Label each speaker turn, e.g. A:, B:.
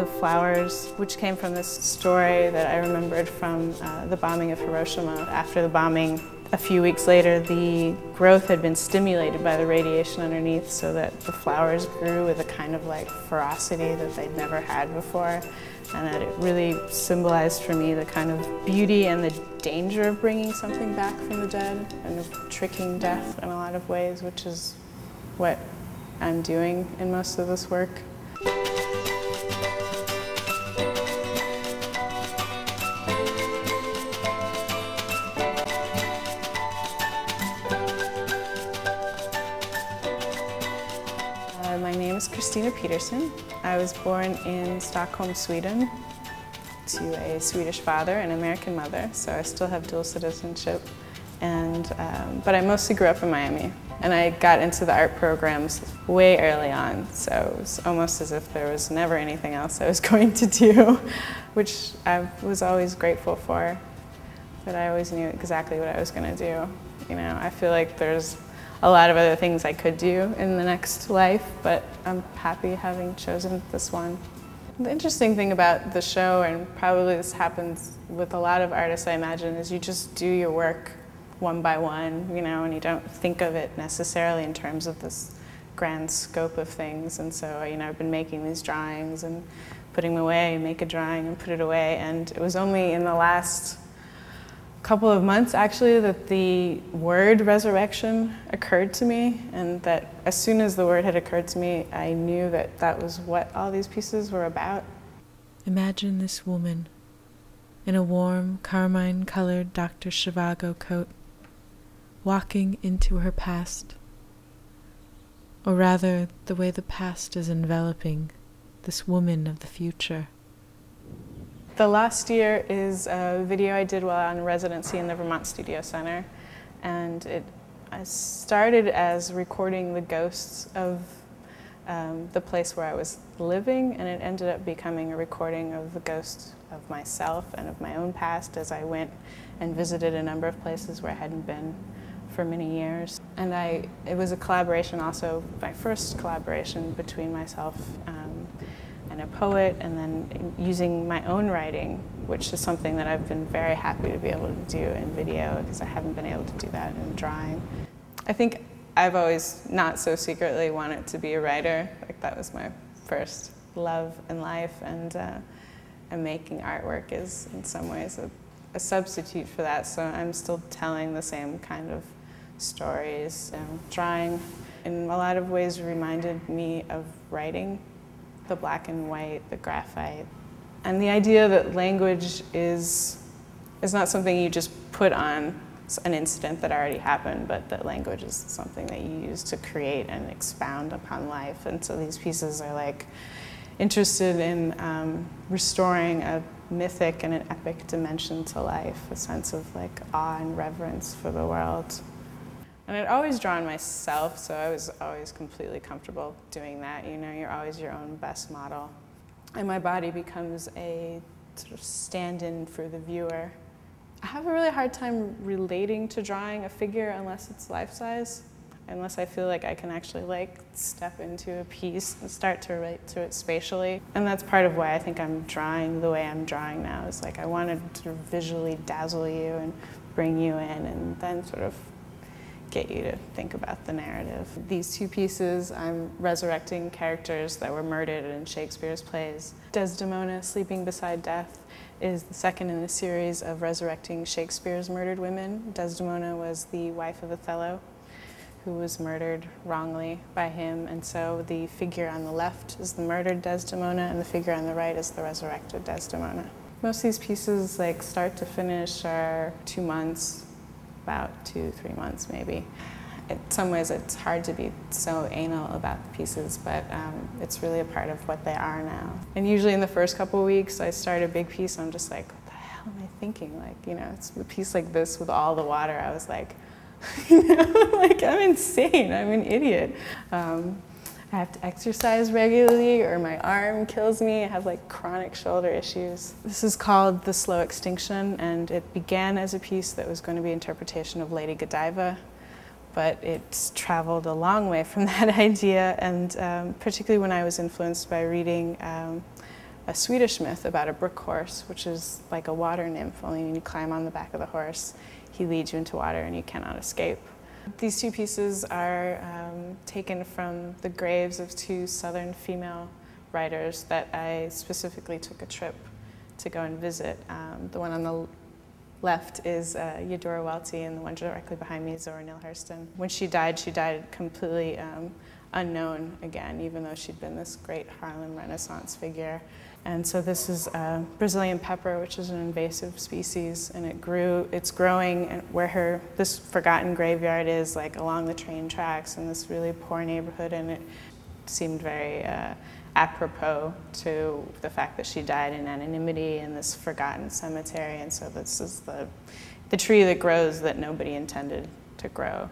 A: the flowers, which came from this story that I remembered from the bombing of Hiroshima. After the bombing, a few weeks later, the growth had been stimulated by the radiation underneath so that the flowers grew with a kind of like ferocity that they'd never had before, and that it really symbolized for me the kind of beauty and the danger of bringing something back from the dead and of tricking death in a lot of ways, which is what I'm doing in most of this work. My name is Christina Pettersson. I was born in Stockholm, Sweden, to a Swedish father and American mother, so I still have dual citizenship. But I mostly grew up in Miami, and I got into the art programs way early on, so it was almost as if there was never anything else I was going to do, which I was always grateful for, that I always knew exactly what I was going to do. You know, I feel like there's a lot of other things I could do in the next life, but I'm happy having chosen this one. The interesting thing about the show, and probably this happens with a lot of artists I imagine, is you just do your work one by one, you know, and you don't think of it necessarily in terms of this grand scope of things. And so, you know, I've been making these drawings and putting them away, make a drawing and put it away, and it was only in the last couple of months actually that the word resurrection occurred to me, and that as soon as the word had occurred to me, I knew that that was what all these pieces were about.
B: Imagine this woman in a warm carmine-colored Dr. Zhivago coat, walking into her past, or rather the way the past is enveloping this woman of the future.
A: The last year is a video I did while on residency in the Vermont Studio Center, and I started as recording the ghosts of the place where I was living, and it ended up becoming a recording of the ghosts of myself and of my own past as I went and visited a number of places where I hadn't been for many years. And it was a collaboration also, my first collaboration between myself and a poet, and then using my own writing, which is something that I've been very happy to be able to do in video, because I haven't been able to do that in drawing. I think I've always not so secretly wanted to be a writer. Like, that was my first love in life, and making artwork is in some ways a substitute for that, so I'm still telling the same kind of stories. Drawing in a lot of ways reminded me of writing. The black and white, the graphite. And the idea that language is not something you just put on an incident that already happened, but that language is something that you use to create and expound upon life. And so these pieces are like interested in restoring a mythic and an epic dimension to life, a sense of like awe and reverence for the world. And I'd always drawn myself, so I was always completely comfortable doing that. You know, you're always your own best model. And my body becomes a sort of stand-in for the viewer. I have a really hard time relating to drawing a figure unless it's life-size, unless I feel like I can actually like step into a piece and start to relate to it spatially. And that's part of why I think I'm drawing the way I'm drawing now, is like I wanted to sort of visually dazzle you and bring you in, and then sort of get you to think about the narrative. These two pieces, I'm resurrecting characters that were murdered in Shakespeare's plays. Desdemona, Sleeping Beside Death, is the second in a series of resurrecting Shakespeare's murdered women. Desdemona was the wife of Othello, who was murdered wrongly by him, and so the figure on the left is the murdered Desdemona, and the figure on the right is the resurrected Desdemona. Most of these pieces, like start to finish, are 2 months. About 2-3 months maybe. In some ways it's hard to be so anal about the pieces, but it's really a part of what they are now. And usually in the first couple of weeks I start a big piece and I'm just like, what the hell am I thinking? Like, you know, it's a piece like this with all the water. I was like, you know, like I'm insane, I'm an idiot. I have to exercise regularly or my arm kills me. I have like chronic shoulder issues. This is called The Slow Extinction, and it began as a piece that was going to be an interpretation of Lady Godiva, but it's traveled a long way from that idea, and particularly when I was influenced by reading a Swedish myth about a brook horse, which is like a water nymph, only when you climb on the back of the horse, he leads you into water and you cannot escape. These two pieces are taken from the graves of two Southern female writers that I specifically took a trip to go and visit. The one on the left is Eudora Welty, and the one directly behind me is Zora Neale Hurston. When she died completely unknown again, even though she'd been this great Harlem Renaissance figure. And so this is Brazilian pepper, which is an invasive species, and it's growing where this forgotten graveyard is, like along the train tracks in this really poor neighborhood, and it seemed very apropos to the fact that she died in anonymity in this forgotten cemetery. And so this is the tree that grows that nobody intended to grow.